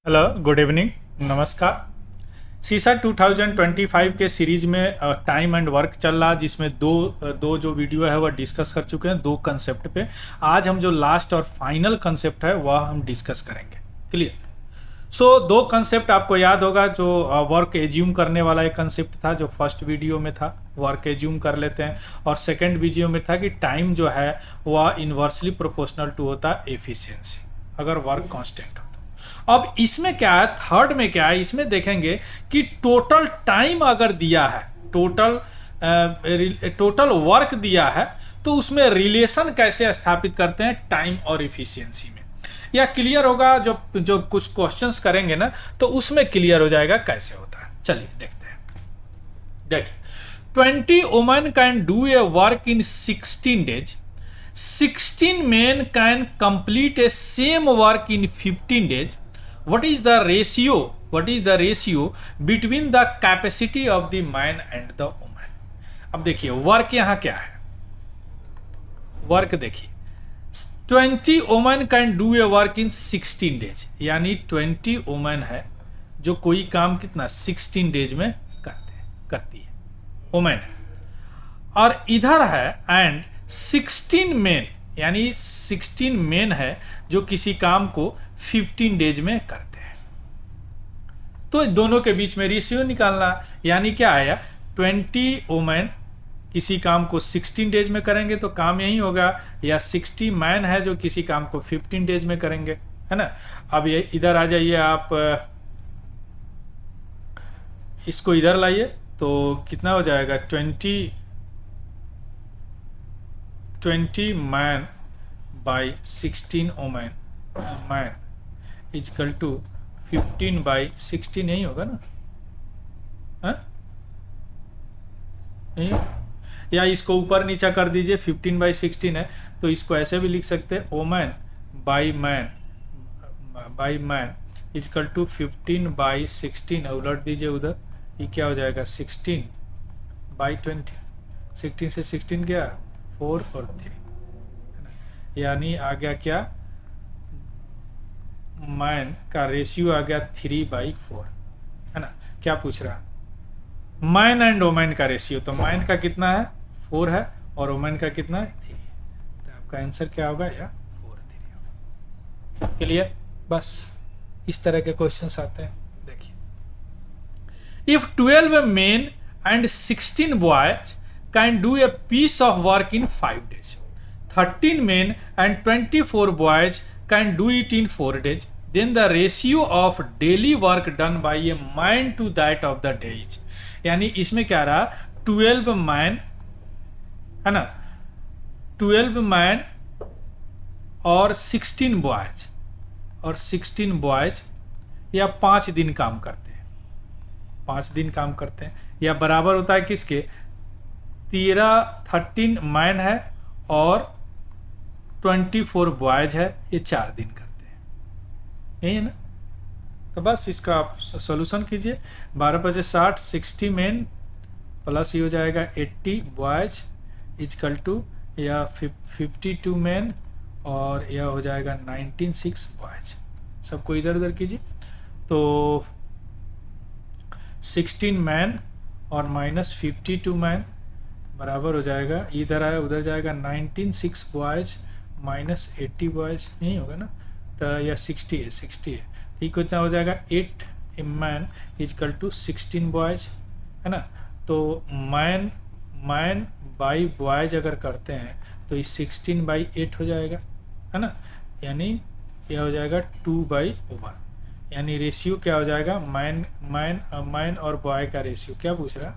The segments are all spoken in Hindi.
हेलो, गुड इवनिंग, नमस्कार। सीसा 2025 के सीरीज में टाइम एंड वर्क चल रहा, जिसमें दो जो वीडियो है वह डिस्कस कर चुके हैं दो कंसेप्ट पे। आज हम जो लास्ट और फाइनल कंसेप्ट है वह हम डिस्कस करेंगे। क्लियर। दो कंसेप्ट आपको याद होगा। जो वर्क एज्यूम करने वाला एक कंसेप्ट था जो फर्स्ट वीडियो में था, वर्क एज्यूम कर लेते हैं। और सेकंड वीडियो में था कि टाइम जो है वह इन्वर्सली प्रोपोर्शनल टू होता है एफिशिएंसी, अगर वर्क कांस्टेंट हो। अब इसमें क्या है, थर्ड में क्या है, इसमें देखेंगे कि टोटल टाइम अगर दिया है, टोटल वर्क दिया है, तो उसमें रिलेशन कैसे स्थापित करते हैं टाइम और इफिशियंसी में। या क्लियर होगा, जो जो कुछ क्वेश्चंस करेंगे ना तो उसमें क्लियर हो जाएगा कैसे होता है। चलिए देखते हैं। देखिए, 20 women can do A work in 16 days, 16 men can complete a same work in 15 days. What is the ratio? What is the ratio between the capacity of the man and the woman? अब देखिए वर्क यहाँ क्या है। वर्क देखिए, 20 women can do a work in 16 days, यानी 20 women है जो कोई काम कितना 16 डेज में करती है, वुमेन है। और इधर है एंड 16 मेन, यानी 16 मेन है जो किसी काम को 15 डेज में करते हैं। तो दोनों के बीच में रेशियो निकालना, यानी क्या आया, 20 वुमेन किसी काम को 16 डेज में करेंगे तो काम यही होगा, या 60 मैन है जो किसी काम को 15 डेज में करेंगे, है ना। अब ये इधर आ जाइए, आप इसको इधर लाइए तो कितना हो जाएगा, 20 man by 16 women man equal to 15 by 16, यही होगा ना, हाँ यही। या इसको ऊपर नीचा कर दीजिए, 15 बाई 16 है तो इसको ऐसे भी लिख सकते हैं, women by man equal to 15 by 16, उलट दीजिए उधर, ये क्या हो जाएगा 16 बाई 20, 16 से 16 गया 4 और 3, यानी आ गया क्या, मैन का रेशियो आ गया 3/4, है ना। क्या पूछ रहा, मैन एंड वोमेन का रेशियो, तो मैन का कितना है 4 है और वोमेन का कितना है 3, तो आपका आंसर क्या होगा, या 4 3 होगा। क्लियर। बस इस तरह के क्वेश्चंस आते हैं। देखिए, if 12 men and 16 boys can do a piece of work in 5 days, 13 men and 24 boys can do it in 4 days, then the ratio of daily work done by a man to that of the days, यानी इसमें क्या रहा, 12 मैन है ना, 12 मैन और 16 बॉयज, और 16 बॉयज या 5 दिन काम करते हैं, 5 दिन काम करते हैं, या बराबर होता है किसके, 13 मैन है और 24 बॉयज है, ये 4 दिन करते हैं, यही है ना। तो बस इसका आप सॉल्यूशन कीजिए, 12×5 = 60 मेन प्लस ये हो जाएगा 80 बॉयज इजकल टू या 52 मेन, और यह हो जाएगा 19 बॉयज। सबको इधर उधर कीजिए, तो 16 मैन और माइनस 52 मैन बराबर हो जाएगा, इधर आया उधर जाएगा 19 बॉयज माइनस 80 बॉयज, नहीं होगा ना, तो यह 60 है, ठीक कितना हो जाएगा 8 मैन इजकल टू 16 बॉयज, है ना। तो मैन बाई बॉयज अगर करते हैं तो ये 16/8 हो जाएगा, है ना, यानी यह हो जाएगा 2/1, यानी रेशियो क्या हो जाएगा, मैन और बॉय का रेशियो। क्या पूछ रहा,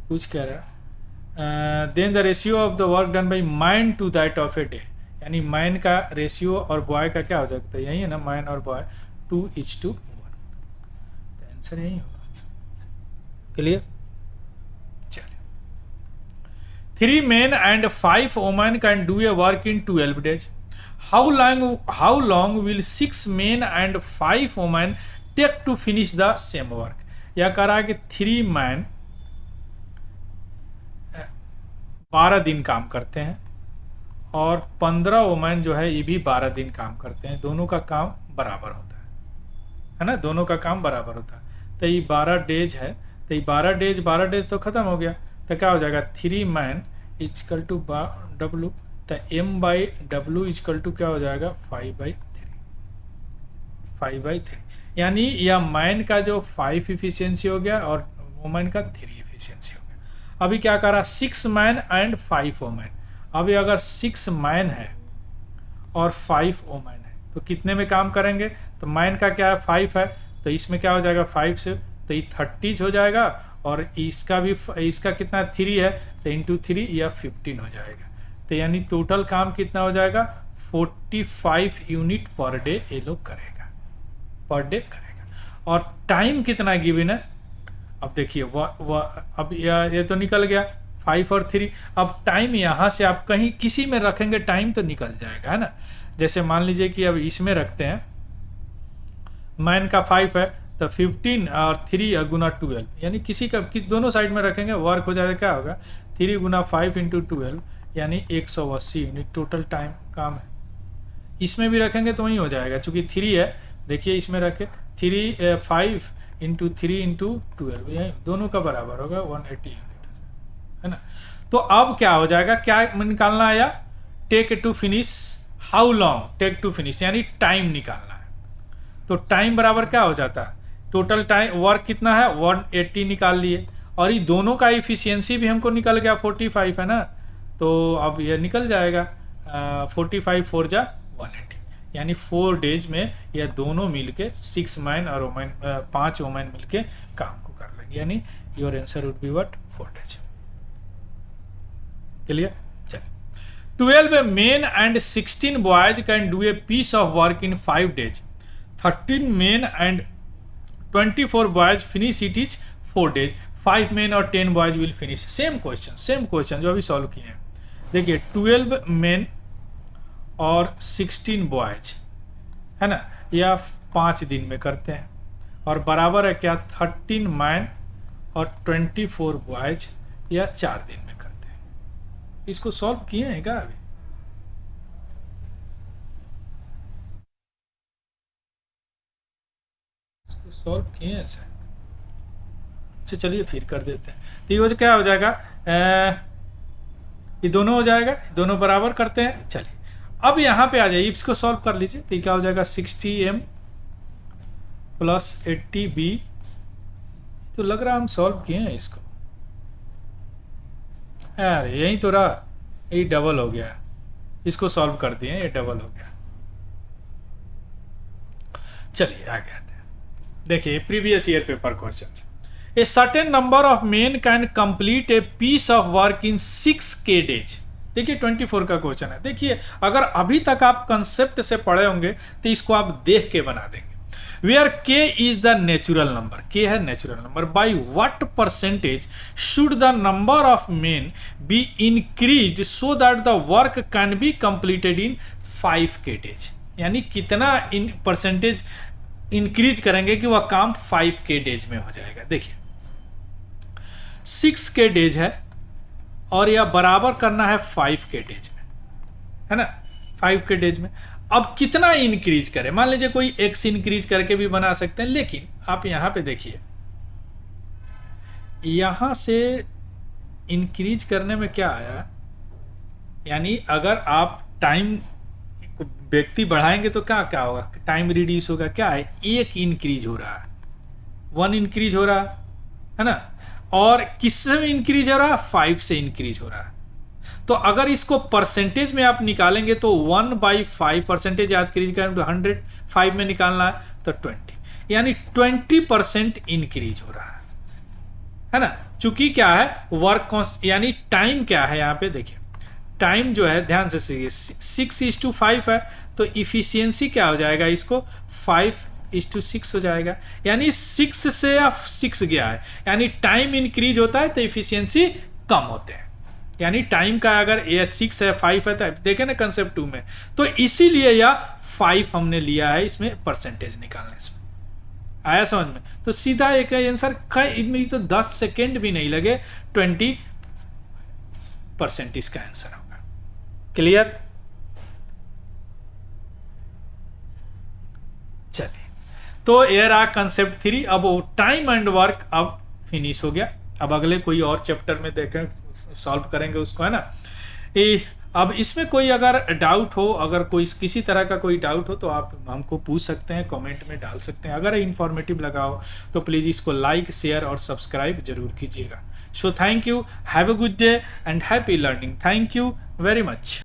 कुछ कह रहा, then the ratio of the work done by man to that of a day, यानी मैन का रेशियो और बॉय का क्या हो सकता है, यही है ना, मैन और बॉय 2:1, तो आंसर यही होगा। क्लियर। चलिए, 3 men and 5 women can do a work in 12 days. How long will 6 men and 5 women take to finish the same work? यह कह रहा है कि 3 मैन 12 दिन काम करते हैं और 15 वुमेन जो है ये भी 12 दिन काम करते हैं, दोनों का काम बराबर होता है। है ना, दोनों का काम बराबर होता है। तो ये 12 डेज है, तो ये 12 डेज तो खत्म हो गया, तो क्या हो जाएगा 3 मैन इजकल टू W, तो M/W इजकल टू क्या हो जाएगा 5/3, यानी यह मैन का जो 5 इफिशियंसी हो गया और वुमेन का 3 इफिशियंसी हो गया। अभी क्या करा 6 मैन एंड 5 वुमेन। अभी अगर 6 मैन है और 5 वुमेन है तो कितने में काम करेंगे, तो मैन का क्या है 5 है, तो इसमें क्या हो जाएगा 5 से, तो ये 30 हो जाएगा, और इसका भी इसका कितना 3 है, तो इंटू 3 या 15 हो जाएगा। तो यानी टोटल काम कितना हो जाएगा 45 यूनिट पर डे ये लोग करेगा, पर डे करेगा। और टाइम कितना गिवन है, अब देखिए अब ये तो निकल गया 5 और 3। अब टाइम यहाँ से आप कहीं किसी में रखेंगे टाइम तो निकल जाएगा, है ना। जैसे मान लीजिए कि अब इसमें रखते हैं, मैन का 5 है तो 15 और 3 गुना 12, यानी किसी का दोनों साइड में रखेंगे वर्क हो जाएगा, क्या होगा 3 गुना 5 इंटू 12 यानी 180 यूनिट टोटल टाइम काम है। इसमें भी रखेंगे तो वही हो जाएगा, चूंकि 3 है, देखिए इसमें रखे 5 इंटू 3 इंटू 12, ये दोनों का बराबर होगा 180 यूनिट, है ना। तो अब क्या हो जाएगा, क्या निकालना आया, take to finish how long, take to finish यानी टाइम निकालना है। तो टाइम बराबर क्या हो जाता है, टोटल टाइम वर्क कितना है 180 निकाल लिए, और ये दोनों का इफिशियंसी भी हमको निकल गया 45 है ना, तो अब ये निकल जाएगा 45 4 जा 180, यानी 4 डेज में यह दोनों मिलके 6 मैन और वुमेन 5 वुमेन मिलके काम को कर लेंगे, यानी your answer would be what 4 days. Clear, चलिए 12 men and 16 boys can do a piece of work in 5 days. 13 men and 24 boys finish it in 4 days. 5 men और 10 boys will finish. Same question जो अभी सॉल्व किए हैं। देखिए 12 men और 16 बॉयज, है ना, या 5 दिन में करते हैं, और बराबर है क्या 13 मैन और 24 बॉयज या 4 दिन में करते हैं। इसको सॉल्व किए हैं क्या अभी, इसको सॉल्व किए हैं सर। अच्छा चलिए फिर कर देते हैं। तो ये क्या हो जाएगा, ये दोनों हो जाएगा, दोनों बराबर करते हैं। चलिए अब यहाँ पे आ जाइए, इसको सॉल्व कर लीजिए। तो ये क्या हो जाएगा 60m प्लस 80b, तो लग रहा हम सॉल्व किए हैं इसको, यार यही तो रहा, ये डबल हो गया, इसको सॉल्व कर दिए, ये डबल हो गया। चलिए आगे आते हैं। देखिए previous year paper question, a certain number of men can complete a piece of work in 6K days. देखिए 24 का क्वेश्चन है। देखिए अगर अभी तक आप कंसेप्ट से पढ़े होंगे तो इसको आप देख के बना देंगे। Where K is the natural number, K है natural number, by what percentage should the number of men be increase so that the work can be completed in 5K days, यानी कितना परसेंटेज इंक्रीज करेंगे कि वह काम 5K डेज में हो जाएगा। देखिए 6K डेज है और यह बराबर करना है 5K डेज में, है ना, 5K डेज में। अब कितना इंक्रीज करें, मान लीजिए कोई x इंक्रीज करके भी बना सकते हैं, लेकिन आप यहां पे देखिए यहां से इंक्रीज करने में क्या आया, यानी अगर आप टाइम व्यक्ति बढ़ाएंगे तो क्या क्या होगा, टाइम रिड्यूस होगा, क्या है 1 इंक्रीज हो रहा है, 1 इंक्रीज हो रहा है ना, और किससे इंक्रीज हो रहा है 5 से इंक्रीज हो रहा है। तो अगर इसको परसेंटेज में आप निकालेंगे तो 1/5 परसेंटेज याद करिए, 100 5 में निकालना है तो 20, यानी 20% इंक्रीज हो रहा है ना। चूंकि क्या है वर्क यानी टाइम क्या है, यहाँ पे देखिए टाइम जो है ध्यान से सीखिए 6:5 है, तो इफिशियंसी क्या हो जाएगा, इसको 5:6 हो जाएगा, यानी 6 से 6 गया है, यानी टाइम इंक्रीज होता है तो इफिशियंसी कम होते हैं। यानी टाइम का अगर ये 6 है 5 है, तो देखें ना कंसेप्ट 2 में, तो इसीलिए यह 5 हमने लिया है इसमें परसेंटेज निकालने से। आया समझ में, तो सीधा एक आंसर कई तो 10 सेकेंड भी नहीं लगे, 20% इसका आंसर होगा। क्लियर, चलिए तो ये रहा कंसेप्ट 3। अब वो टाइम एंड वर्क अब फिनिश हो गया। अब अगले कोई और चैप्टर में देखें, सॉल्व करेंगे उसको, है ना। अब इसमें कोई अगर डाउट हो, अगर कोई किसी तरह का कोई डाउट हो तो आप हमको पूछ सकते हैं, कमेंट में डाल सकते हैं। अगर इन्फॉर्मेटिव लगा हो तो प्लीज़ इसको लाइक, शेयर और सब्सक्राइब जरूर कीजिएगा। So thank you, have a good day and happy learning. Thank you very much.